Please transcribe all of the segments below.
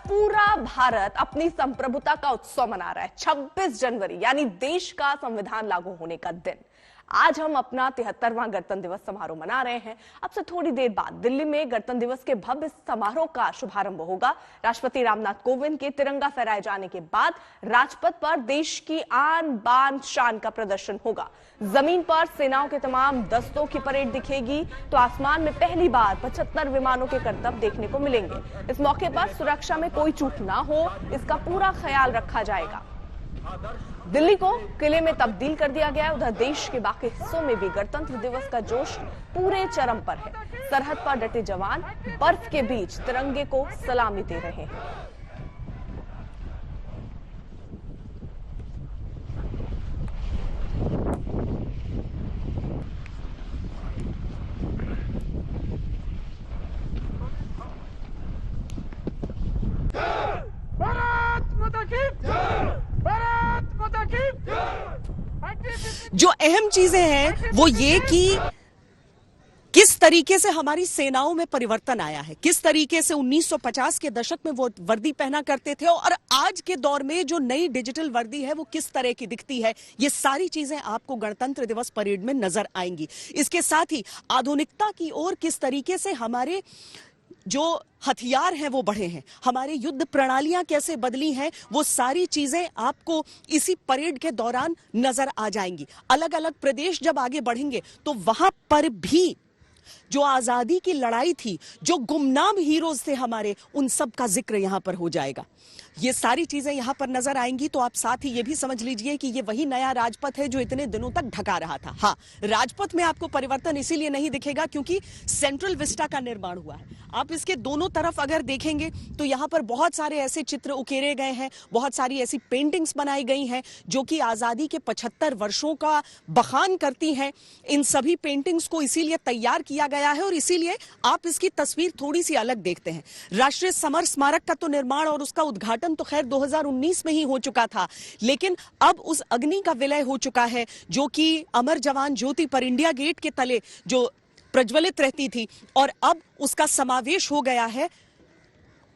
पूरा भारत अपनी संप्रभुता का उत्सव मना रहा है। 26 जनवरी यानी देश का संविधान लागू होने का दिन। आज हम अपना 73वां गणतंत्र दिवस समारोह मना रहे हैं। अब से थोड़ी देर बाद दिल्ली में गणतंत्र दिवस के भव्य समारोह का शुभारंभ होगा। राष्ट्रपति रामनाथ कोविंद के तिरंगा फहराए जाने के बाद राजपथ पर देश की आन बान शान का प्रदर्शन होगा। जमीन पर सेनाओं के तमाम दस्तों की परेड दिखेगी तो आसमान में पहली बार 75 विमानों के करतब देखने को मिलेंगे। इस मौके पर सुरक्षा में कोई चूक ना हो, इसका पूरा ख्याल रखा जाएगा। दिल्ली को किले में तब्दील कर दिया गया है। उधर देश के बाकी हिस्सों में भी गणतंत्र दिवस का जोश पूरे चरम पर है। सरहद पर डटे जवान बर्फ के बीच तिरंगे को सलामी दे रहे हैं। जो अहम चीजें हैं वो ये कि किस तरीके से हमारी सेनाओं में परिवर्तन आया है, किस तरीके से 1950 के दशक में वो वर्दी पहना करते थे और आज के दौर में जो नई डिजिटल वर्दी है वो किस तरह की दिखती है। ये सारी चीजें आपको गणतंत्र दिवस परेड में नजर आएंगी। इसके साथ ही आधुनिकता की ओर किस तरीके से हमारे जो हथियार हैं वो बढ़े हैं, हमारी युद्ध प्रणालियां कैसे बदली हैं, वो सारी चीजें आपको इसी परेड के दौरान नजर आ जाएंगी। अलग अलग प्रदेश जब आगे बढ़ेंगे तो वहां पर भी जो आजादी की लड़ाई थी, जो गुमनाम हीरोज थे हमारे, उन सब का जिक्र यहां पर हो जाएगा। ये सारी चीजें यहां पर नजर आएंगी तो आप साथ ही ये भी समझ लीजिए कि ये वही नया राजपथ है जो इतने दिनों तक ढका रहा था। हाँ, राजपथ में आपको परिवर्तन इसीलिए नहीं दिखेगा क्योंकि सेंट्रल विस्टा का निर्माण हुआ है। आप इसके दोनों तरफ अगर देखेंगे तो यहां पर बहुत सारे ऐसे चित्र उकेरे गए हैं, बहुत सारी ऐसी पेंटिंग्स बनाई गई हैं जो कि आजादी के 75 वर्षों का बखान करती हैं। इन सभी पेंटिंग्स को इसीलिए तैयार किया गया है और इसीलिए आप इसकी तस्वीर थोड़ी सी अलग देखते हैं। राष्ट्रीय समर स्मारक का तो निर्माण और उसका उद्घाटन तो खैर 2019 में ही हो चुका था, लेकिन अब उस अग्नि का विलय हो चुका है जो कि अमर जवान ज्योति पर इंडिया गेट के तले जो प्रज्वलित रहती थी, और अब उसका समावेश हो गया है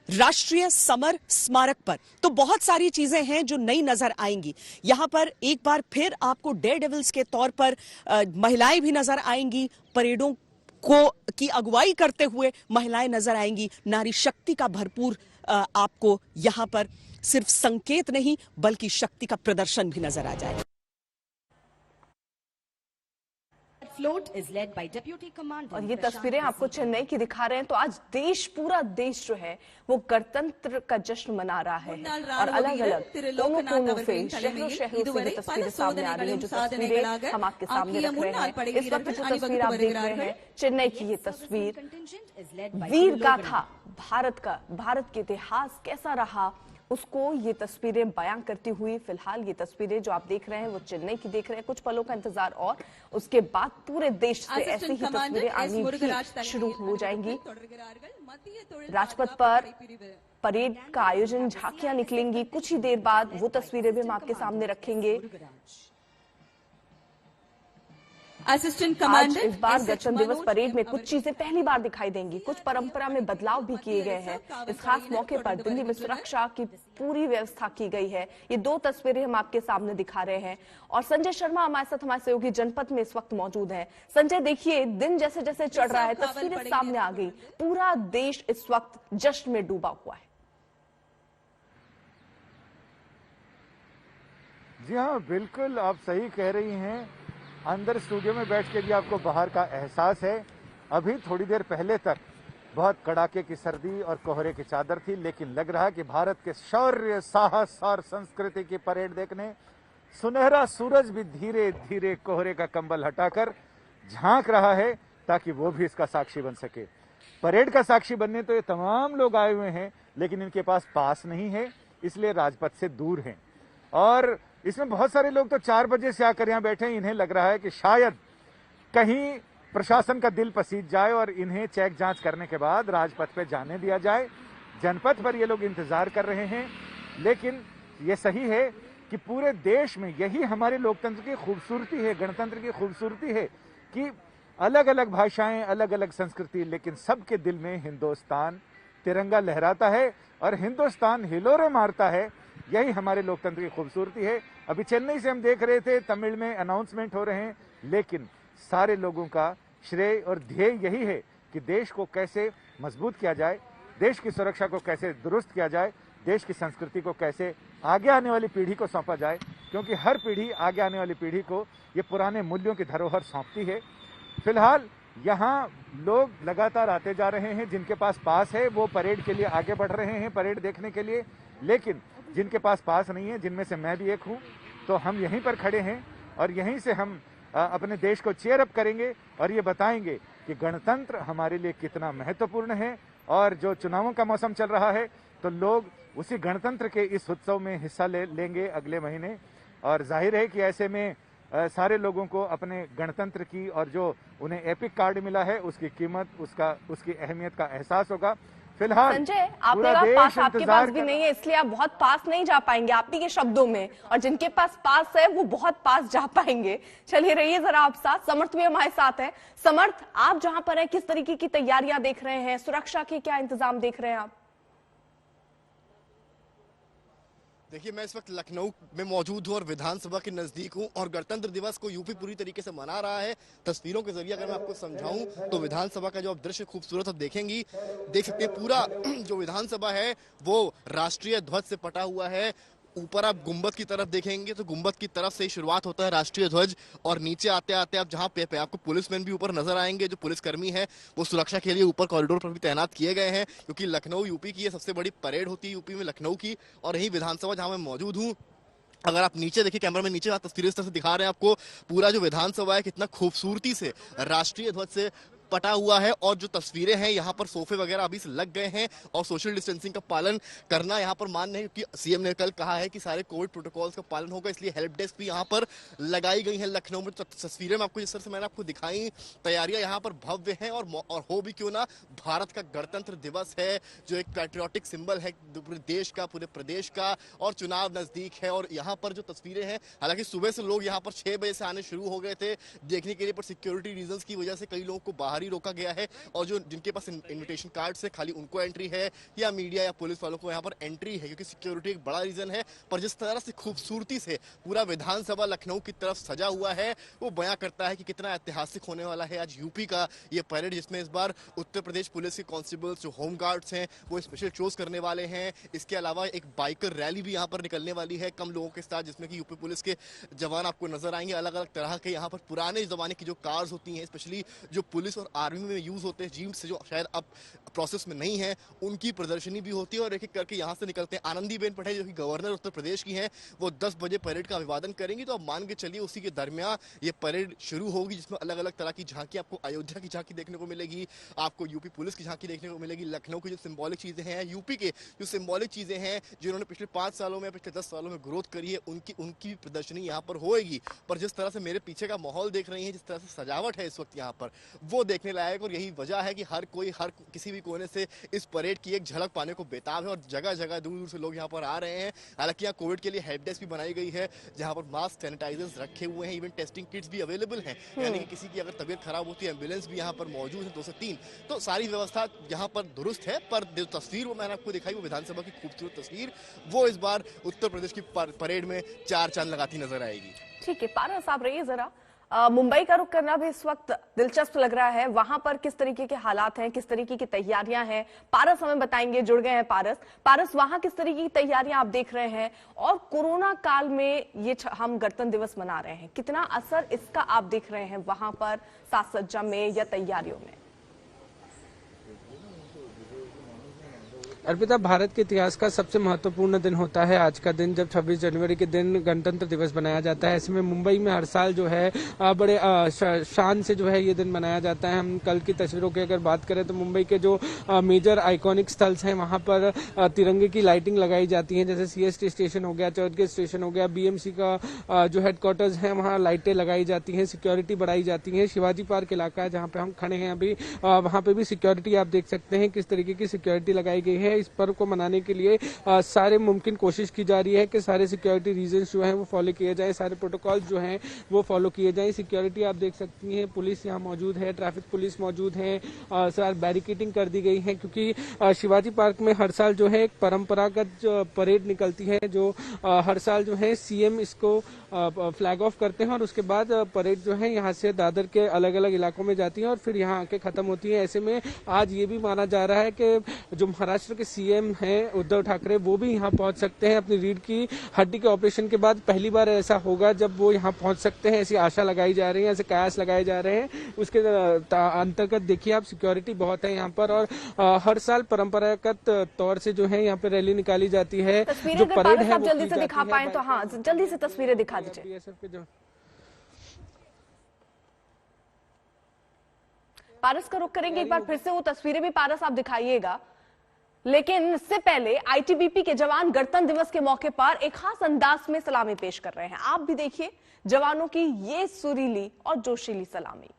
राष्ट्रीय समर स्मारक पर। तो बहुत सारी चीजें हैं जो नई नजर आएंगी। यहां पर एक बार फिर आपको डेयर डेविल्स के तौर पर महिलाएं भी नजर आएंगी, परेडों को की अगुवाई करते हुए महिलाएं नजर आएंगी। नारी शक्ति का भरपूर आपको यहां पर सिर्फ संकेत नहीं बल्कि शक्ति का प्रदर्शन भी नजर आ जाएगा। और ये तस्वीरें आपको चेन्नई की दिखा रहे हैं। तो आज देश, पूरा देश जो है वो गणतंत्र का जश्न मना रहा है और अलग अलग कोनों से शहरों शहरों से तस्वीरें सामने आ रही है। जो तस्वीरें हम आपके सामने रख रहे हैं इस वक्त, जो तस्वीर आप देख रहे हैं चेन्नई की, ये तस्वीर वीर गाथा भारत के इतिहास कैसा रहा उसको ये तस्वीरें बयां करती हुई। फिलहाल ये तस्वीरें जो आप देख रहे हैं वो चेन्नई की देख रहे हैं। कुछ पलों का इंतजार और उसके बाद पूरे देश से ऐसी ही तस्वीरें आनी भी शुरू हो जाएंगी। राजपथ पर परेड का आयोजन, झांकियां निकलेंगी। कुछ ही देर बाद वो तस्वीरें भी हम आपके सामने रखेंगे। असिस्टेंट कमांडर इस बार गणतंत्र दिवस परेड में कुछ चीजें पहली बार दिखाई देंगी। कुछ परंपरा में बदलाव भी किए गए हैं। इस खास मौके पर दिल्ली में सुरक्षा की पूरी व्यवस्था की गई है। ये दो तस्वीरें हम आपके सामने दिखा रहे हैं और संजय शर्मा हमारे साथ, हमारे सहयोगी जनपद में इस वक्त मौजूद हैं। संजय, देखिए दिन जैसे जैसे चढ़ रहा है तस्वीरें सामने आ गई। पूरा देश इस वक्त जश्न में डूबा हुआ है। जी हाँ, बिल्कुल आप सही कह रही हैं। अंदर स्टूडियो में बैठ के भी आपको बाहर का एहसास है। अभी थोड़ी देर पहले तक बहुत कड़ाके की सर्दी और कोहरे की चादर थी, लेकिन लग रहा है कि भारत के शौर्य, साहस और संस्कृति की परेड देखने सुनहरा सूरज भी धीरे धीरे कोहरे का कंबल हटाकर झांक रहा है ताकि वो भी इसका साक्षी बन सके। परेड का साक्षी बनने तो ये तमाम लोग आए हुए हैं, लेकिन इनके पास पास नहीं है, इसलिए राजपथ से दूर हैं। और इसमें बहुत सारे लोग तो 4 बजे से आकर यहाँ बैठे हैं। इन्हें लग रहा है कि शायद कहीं प्रशासन का दिल पसीज जाए और इन्हें चेक जांच करने के बाद राजपथ पे जाने दिया जाए। जनपथ पर ये लोग इंतजार कर रहे हैं, लेकिन ये सही है कि पूरे देश में यही हमारे लोकतंत्र की खूबसूरती है, गणतंत्र की खूबसूरती है कि अलग अलग भाषाएं, अलग अलग संस्कृति, लेकिन सबके दिल में हिंदुस्तान तिरंगा लहराता है और हिंदुस्तान हिलोरे मारता है। यही हमारे लोकतंत्र की खूबसूरती है। अभी चेन्नई से हम देख रहे थे, तमिल में अनाउंसमेंट हो रहे हैं, लेकिन सारे लोगों का श्रेय और ध्येय यही है कि देश को कैसे मजबूत किया जाए, देश की सुरक्षा को कैसे दुरुस्त किया जाए, देश की संस्कृति को कैसे आगे आने वाली पीढ़ी को सौंपा जाए, क्योंकि हर पीढ़ी आगे आने वाली पीढ़ी को ये पुराने मूल्यों की धरोहर सौंपती है। फिलहाल यहाँ लोग लगातार आते जा रहे हैं। जिनके पास पास है वो परेड के लिए आगे बढ़ रहे हैं, परेड देखने के लिए, लेकिन जिनके पास पास नहीं है, जिनमें से मैं भी एक हूँ, तो हम यहीं पर खड़े हैं और यहीं से हम अपने देश को चीयर अप करेंगे और ये बताएंगे कि गणतंत्र हमारे लिए कितना महत्वपूर्ण है। और जो चुनावों का मौसम चल रहा है तो लोग उसी गणतंत्र के इस उत्सव में हिस्सा लेंगे अगले महीने। और जाहिर है कि ऐसे में सारे लोगों को अपने गणतंत्र की और जो उन्हें एपिक कार्ड मिला है उसकी कीमत, उसकी अहमियत का एहसास होगा। फिलहाल संजय, आपके पास आपके पास भी नहीं है, इसलिए आप बहुत पास नहीं जा पाएंगे आपके के शब्दों में, और जिनके पास पास है वो बहुत पास जा पाएंगे। चलिए रहिए जरा आप साथ। समर्थ भी हमारे साथ है। समर्थ, आप जहां पर हैं किस तरीके की तैयारियां देख रहे हैं, सुरक्षा के क्या इंतजाम देख रहे हैं आप? देखिए, मैं इस वक्त लखनऊ में मौजूद हूँ और विधानसभा के नजदीक हूँ और गणतंत्र दिवस को यूपी पूरी तरीके से मना रहा है। तस्वीरों के जरिए अगर मैं आपको समझाऊं तो विधानसभा का जो आप दृश्य खूबसूरत आप देखेंगी, देख सकते हैं पूरा जो विधानसभा है वो राष्ट्रीय ध्वज से पटा हुआ है। ऊपर आप गुंबद की तरफ देखेंगे तो गुंबद की तरफ से ही शुरुआत होता है राष्ट्रीय ध्वज, और नीचे आते आते आप जहां पे आपको पुलिसमैन भी ऊपर नजर आएंगे। जो पुलिसकर्मी है वो सुरक्षा के लिए ऊपर कॉरिडोर पर भी तैनात किए गए हैं, क्योंकि लखनऊ यूपी की ये सबसे बड़ी परेड होती है यूपी में, लखनऊ की। और यही विधानसभा जहां मैं मौजूद हूँ, अगर आप नीचे देखिए, कैमरा में नीचे तस्वीरें इस तरह से दिखा रहे हैं आपको, पूरा जो विधानसभा है कितना खूबसूरती से राष्ट्रीय ध्वज से पटा हुआ है। और जो तस्वीरें हैं यहाँ पर सोफे वगैरह अभी से लग गए हैं और सोशल डिस्टेंसिंग का पालन करना यहाँ पर मान्य है, क्योंकि सीएम ने कल कहा है कि सारे कोविड प्रोटोकॉल्स का पालन होगा, इसलिए हेल्प डेस्क भी यहाँ पर लगाई गई है लखनऊ में। तस्वीरें में आपको जिस तरह से मैंने आपको दिखाई, तैयारियां यहाँ पर भव्य हैं और हो भी क्यों ना, भारत का गणतंत्र दिवस है जो एक पैट्रियोटिक सिंबल है पूरे देश का, पूरे प्रदेश का, और चुनाव नजदीक है। और यहाँ पर जो तस्वीरें हैं, हालांकि सुबह से लोग यहाँ पर 6 बजे से आने शुरू हो गए थे देखने के लिए, पर सिक्योरिटी रीजंस की वजह से कई लोगों को बाहर ही रोका गया है। और जो जिनके पास इनविटेशन कार्ड से खाली उनको एंट्री है, या मीडिया या पुलिस वालों को यहाँ पर एंट्री है, क्योंकि सिक्योरिटी एक बड़ा रीजन है। पर जिस तरह से खूबसूरती से पूरा विधानसभा लखनऊ की तरफ सजा हुआ है, वो बयां करता है कि कितना ऐतिहासिक होने वाला है आज यूपी का ये परेड, जिसमें इस बार उत्तर प्रदेश पुलिस के कांस्टेबल्स जो होम गार्ड्स हैं वो स्पेशल शोज करने वाले हैं। इसके अलावा एक बाइकर रैली भी यहाँ पर निकलने वाली है कम लोगों के साथ, जिसमें कि यूपी पुलिस के जवान आपको नजर आएंगे। अलग अलग तरह के यहाँ पर पुराने जमाने की जो कार्स होती हैं, स्पेशली जो पुलिस और आर्मी में यूज होते हैं, जीप से जो शायद अब प्रोसेस में नहीं है, उनकी प्रदर्शनी भी होती है। और एक एक करके यहाँ से निकलते हैं। आनंदीबेन पटेल जो कि गवर्नर उत्तर प्रदेश की हैं, वो 10 बजे परेड का अभिवादन करेंगी। तो अब मान के चलिए उसी के दरमियान ये परेड शुरू होगी, जिसमें अलग अलग तरह की झांकी, आपको अयोध्या की झांकी देखने को मिलेगी, आपको यूपी पुलिस की झांकी देखने को मिलेगी, लखनऊ की जो सिंबॉलिक चीजें हैं, यूपी के जो सिंबॉलिक चीजें हैं जिन्होंने पिछले 5 सालों में, पिछले 10 सालों में ग्रोथ करी है, उनकी प्रदर्शनी यहाँ पर होएगी। पर जिस तरह से मेरे पीछे का माहौल देख रही है, जिस तरह से सजावट है इस वक्त यहाँ पर, वो देखने लायक। और यही वजह है कि हर किसी भी कोने से इस परेड की एक झलक पाने को बेताब है और जगह जगह दूर दूर से लोग यहाँ पर आ रहे हैं। हालांकि यहाँ कोविड के लिए हेल्प डेस्क भी बनाई गई है, जहाँ पर मास्क, सैनिटाइजर्स रखे हुए हैं, इवन टेस्टिंग किट्स भी अवेलेबल हैं, यानी कि किसी की अगर तबीयत खराब होती है, एम्बुलेंस भी यहाँ पर मौजूद है 2 से 3। तो सारी व्यवस्था यहाँ पर दुरुस्त है। पर जो तस्वीर वो मैंने आपको दिखाई, वो विधानसभा की खूबसूरत तस्वीर, वो इस बार उत्तर प्रदेश की परेड में 4 चांद लगाती नजर आएगी। ठीक है, पारस आप रहिए जरा। मुंबई का रुख करना भी इस वक्त दिलचस्प लग रहा है। वहां पर किस तरीके के हालात हैं, किस तरीके की तैयारियां हैं, पारस हमें बताएंगे। जुड़ गए हैं पारस, वहां किस तरीके की तैयारियां आप देख रहे हैं, और कोरोना काल में ये हम गणतंत्र दिवस मना रहे हैं, कितना असर इसका आप देख रहे हैं वहां पर साज सज्जा में या तैयारियों में? अर्पिता, भारत के इतिहास का सबसे महत्वपूर्ण दिन होता है आज का दिन, जब 26 जनवरी के दिन गणतंत्र दिवस मनाया जाता है। ऐसे में मुंबई में हर साल जो है बड़े शान से जो है ये दिन मनाया जाता है। हम कल की तस्वीरों की अगर बात करें तो मुंबई के जो मेजर आइकॉनिक स्थल्स हैं वहां पर तिरंगे की लाइटिंग लगाई जाती है, जैसे CST स्टेशन हो गया, चर्चगेट स्टेशन हो गया, BMC का जो हेडक्वार्टर्स है वहाँ लाइटें लगाई जाती हैं, सिक्योरिटी बढ़ाई जाती है। शिवाजी पार्क इलाका है जहाँ पे हम खड़े हैं अभी, वहाँ पे भी सिक्योरिटी आप देख सकते हैं किस तरीके की सिक्योरिटी लगाई गई है। है। इस पर्व को मनाने के लिए सारे मुमकिन कोशिश की जा रही है कि सारे सिक्योरिटी रीजंस जो हैं वो फॉलो किए जाए, सारे प्रोटोकॉल जो हैं वो फॉलो किए जाएं। सिक्योरिटी आप देख सकती हैं, पुलिस यहाँ मौजूद है, ट्रैफिक पुलिस मौजूद है, सारी बैरिकेडिंग कर दी गई है, क्योंकि शिवाजी पार्क में हर साल जो है एक परंपरागत परेड निकलती है, जो हर साल जो है सीएम इसको फ्लैग ऑफ करते हैं और उसके बाद परेड जो है यहाँ से दादर के अलग अलग इलाकों में जाती है और फिर यहाँ आके खत्म होती है। ऐसे में आज ये भी माना जा रहा है कि जो महाराष्ट्र के सीएम हैं उद्धव ठाकरे, वो भी यहाँ पहुंच सकते हैं। अपनी रीढ़ की हड्डी के ऑपरेशन के बाद पहली बार ऐसा होगा जब वो यहाँ पहुंच सकते हैं, ऐसी आशा लगाई जा रही है, ऐसे कयास लगाए जा रहे हैं। उसके अंतर्गत देखिए आप, सिक्योरिटी बहुत है यहाँ पर और हर साल परंपरागत तौर से जो है यहाँ पे रैली निकाली जाती है। जो परेड है वो जल्दी से दिखा पाए तो हाँ, जल्दी से तस्वीरें दिखा दीजिए। पारस का रुख करेंगे एक बार फिर से, वो तस्वीरें भी पारस आप दिखाइएगा। लेकिन इससे पहले आईटीबीपी के जवान गणतंत्र दिवस के मौके पर एक खास अंदाज में सलामी पेश कर रहे हैं। आप भी देखिए जवानों की ये सुरीली और जोशीली सलामी।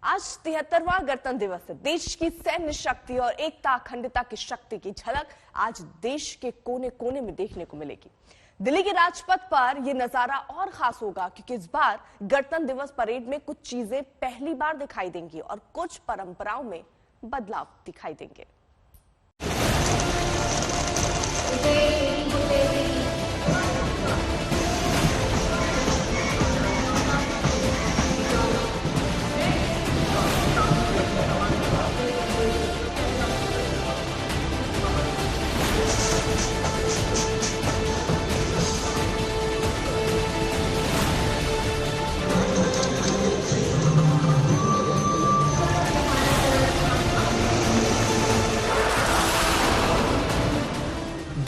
आज 73वां गणतंत्र दिवस है। देश की सैन्य शक्ति और एकता अखंडता की शक्ति की झलक आज देश के कोने कोने में देखने को मिलेगी। दिल्ली के राजपथ पर यह नजारा और खास होगा क्योंकि इस बार गणतंत्र दिवस परेड में कुछ चीजें पहली बार दिखाई देंगी और कुछ परंपराओं में बदलाव दिखाई देंगे।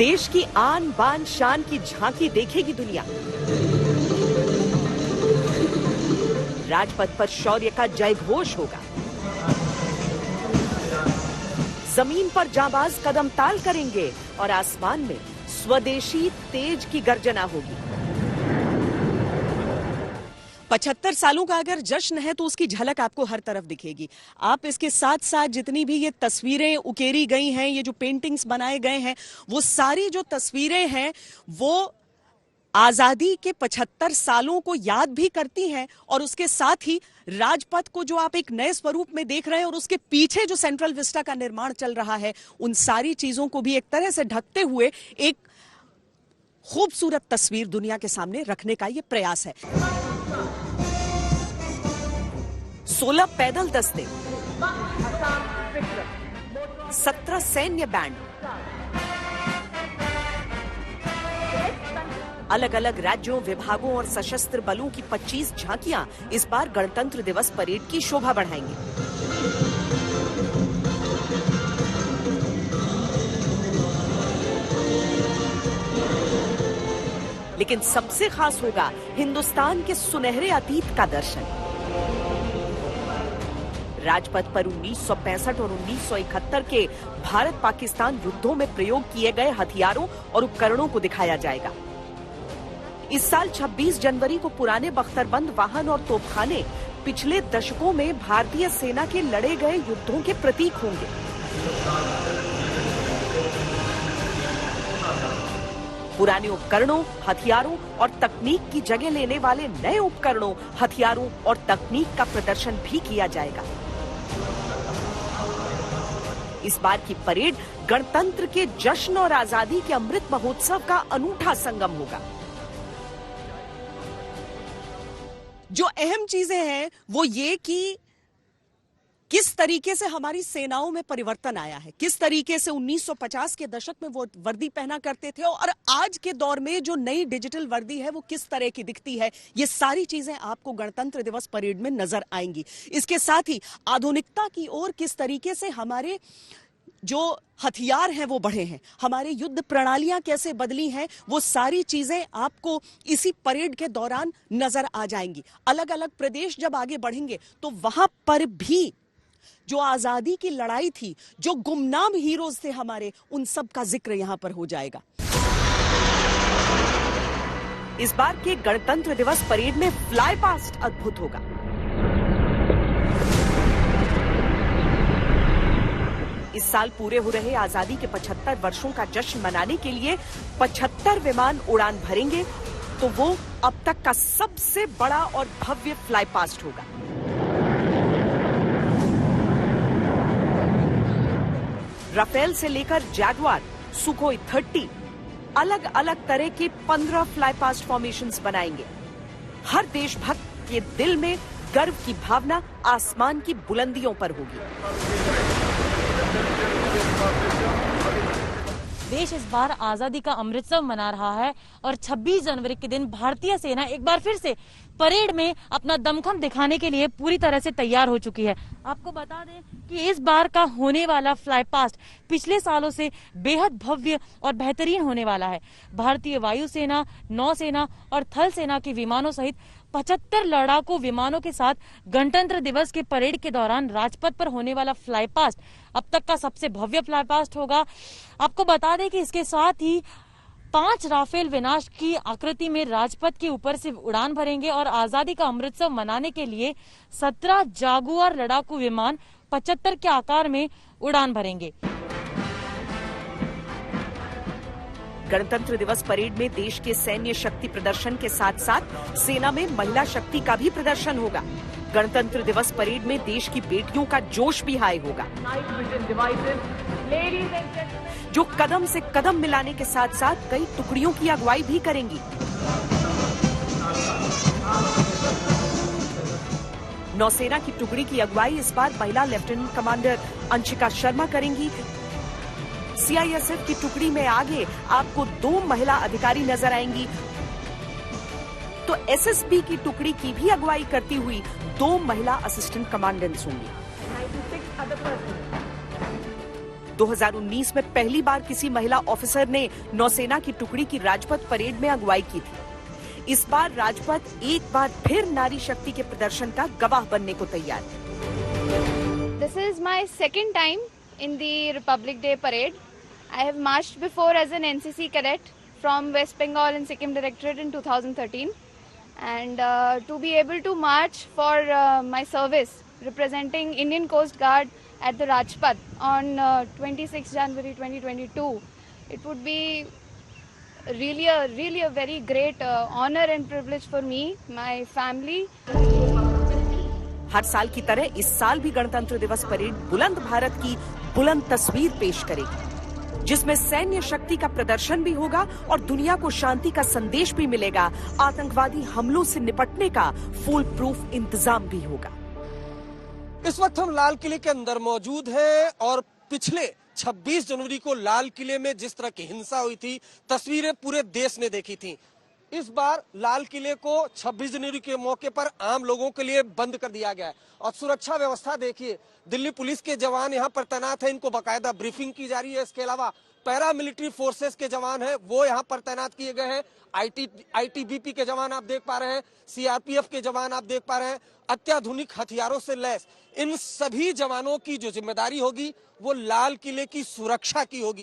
देश की आन बान शान की झांकी देखेगी दुनिया। राजपथ पर शौर्य का जय घोष होगा। जमीन पर जांबाज कदम ताल करेंगे और आसमान में स्वदेशी तेज की गर्जना होगी। 75 सालों का अगर जश्न है तो उसकी झलक आपको हर तरफ दिखेगी। आप इसके साथ साथ जितनी भी ये तस्वीरें उकेरी गई हैं, ये जो पेंटिंग्स बनाए गए हैं, वो सारी जो तस्वीरें हैं वो आजादी के 75 सालों को याद भी करती हैं और उसके साथ ही राजपथ को जो आप एक नए स्वरूप में देख रहे हैं और उसके पीछे जो सेंट्रल विस्टा का निर्माण चल रहा है, उन सारी चीजों को भी एक तरह से ढकते हुए एक खूबसूरत तस्वीर दुनिया के सामने रखने का ये प्रयास है। 16 पैदल दस्ते, 17 सैन्य बैंड, अलग अलग राज्यों, विभागों और सशस्त्र बलों की 25 झांकियां इस बार गणतंत्र दिवस परेड की शोभा बढ़ाएंगी। लेकिन सबसे खास होगा हिंदुस्तान के सुनहरे अतीत का दर्शन। राजपथ पर 1965 और 1971 के भारत पाकिस्तान युद्धों में प्रयोग किए गए हथियारों और उपकरणों को दिखाया जाएगा। इस साल 26 जनवरी को पुराने बख्तरबंद वाहन और तोपखाने पिछले दशकों में भारतीय सेना के लड़े गए युद्धों के प्रतीक होंगे। पुराने उपकरणों, हथियारों और तकनीक की जगह लेने वाले नए उपकरणों, हथियारों और तकनीक का प्रदर्शन भी किया जाएगा। इस बार की परेड गणतंत्र के जश्न और आजादी के अमृत महोत्सव का अनूठा संगम होगा। जो अहम चीजें हैं वो ये कि किस तरीके से हमारी सेनाओं में परिवर्तन आया है, किस तरीके से 1950 के दशक में वो वर्दी पहना करते थे और आज के दौर में जो नई डिजिटल वर्दी है वो किस तरह की दिखती है, ये सारी चीजें आपको गणतंत्र दिवस परेड में नजर आएंगी। इसके साथ ही आधुनिकता की ओर किस तरीके से हमारे जो हथियार हैं वो बढ़े हैं, हमारे युद्ध प्रणालियां कैसे बदली हैं, वो सारी चीजें आपको इसी परेड के दौरान नजर आ जाएंगी। अलग अलग प्रदेश जब आगे बढ़ेंगे तो वहां पर भी जो आजादी की लड़ाई थी, जो गुमनाम हीरोज थे हमारे, उन सब का जिक्र यहां पर हो जाएगा। इस बार के गणतंत्र दिवस परेड में फ्लाई पास्ट अद्भुत होगा। इस साल पूरे हो रहे आजादी के 75 वर्षों का जश्न मनाने के लिए 75 विमान उड़ान भरेंगे, तो वो अब तक का सबसे बड़ा और भव्य फ्लाई पास्ट होगा। राफेल से लेकर जैगुआर, सुखोई 30, अलग अलग तरह के 15 फ्लाई पास्ट फॉर्मेशंस बनाएंगे। हर देशभक्त के दिल में गर्व की भावना आसमान की बुलंदियों पर होगी। देश इस बार आजादी का अमृतसर मना रहा है और 26 जनवरी के दिन भारतीय सेना एक बार फिर से परेड में अपना दमखम दिखाने के लिए पूरी तरह से तैयार हो चुकी है। आपको बता दें कि इस बार का होने वाला फ्लाई पास्ट पिछले सालों से बेहद भव्य और बेहतरीन होने वाला है। भारतीय वायुसेना, नौसेना और थल सेना के विमानों सहित 75 लड़ाकू विमानों के साथ गणतंत्र दिवस के परेड के दौरान राजपथ पर होने वाला फ्लाई पास्ट अब तक का सबसे भव्य फ्लाई पास्ट होगा। आपको बता दें कि इसके साथ ही 5 राफेल विनाश की आकृति में राजपथ के ऊपर से उड़ान भरेंगे और आजादी का अमृतसर मनाने के लिए 17 जागुआर लड़ाकू विमान 75 के आकार में उड़ान भरेंगे। गणतंत्र दिवस परेड में देश के सैन्य शक्ति प्रदर्शन के साथ साथ सेना में महिला शक्ति का भी प्रदर्शन होगा। गणतंत्र दिवस परेड में देश की बेटियों का जोश भी हाई होगा, जो कदम से कदम मिलाने के साथ साथ कई टुकड़ियों की अगुवाई भी करेंगी। नौसेना की टुकड़ी की अगुवाई इस बार महिला लेफ्टिनेंट कमांडर अंशिका शर्मा करेंगी। सीआईएसएफ की टुकड़ी में आगे आपको 2 महिला अधिकारी नजर आएंगी, तो एसएसबी की टुकड़ी की भी अगुवाई करती हुई 2 महिला असिस्टेंट कमांडेंट्स होंगी। 2019 में पहली बार किसी महिला ऑफिसर ने नौसेना की टुकड़ी की राजपथ परेड में अगुवाई की थी। इस बार राजपथ एक बार फिर नारी शक्ति के प्रदर्शन का गवाह बनने को तैयार है। This is my second time in the Republic Day parade. I have marched before as an NCC cadet from West Bengal and Sikkim Directorate in 2013, and to be able to march for my service representing Indian Coast Guard at the Rajpath on 26 January 2022. It would be really a very great honor and privilege for me, my family. हर साल की तरह इस साल भी गणतंत्र दिवस parade बुलंद भारत की बुलंद तस्वीर पेश करेगी, जिसमें सैन्य शक्ति का प्रदर्शन भी होगा और दुनिया को शांति का संदेश भी मिलेगा। आतंकवादी हमलों से निपटने का फुल प्रूफ इंतजाम भी होगा। इस वक्त हम लाल किले के अंदर मौजूद हैं और पिछले 26 जनवरी को लाल किले में जिस तरह की हिंसा हुई थी, तस्वीरें पूरे देश ने देखी थी। इस बार लाल किले को 26 जनवरी के मौके पर आम लोगों के लिए बंद कर दिया गया है और सुरक्षा व्यवस्था देखिए, दिल्ली पुलिस के जवान यहाँ पर तैनात हैं, इनको बाकायदा ब्रीफिंग की जा रही है। इसके अलावा पैरामिलिट्री फोर्सेस के जवान हैं, वो यहाँ पर तैनात किए गए हैं। आईटीबीपी के जवान आप देख पा रहे हैं, सीआरपीएफ के जवान आप देख पा रहे हैं, अत्याधुनिक हथियारों से लैस इन सभी जवानों की जो जिम्मेदारी होगी वो लाल किले की सुरक्षा की होगी।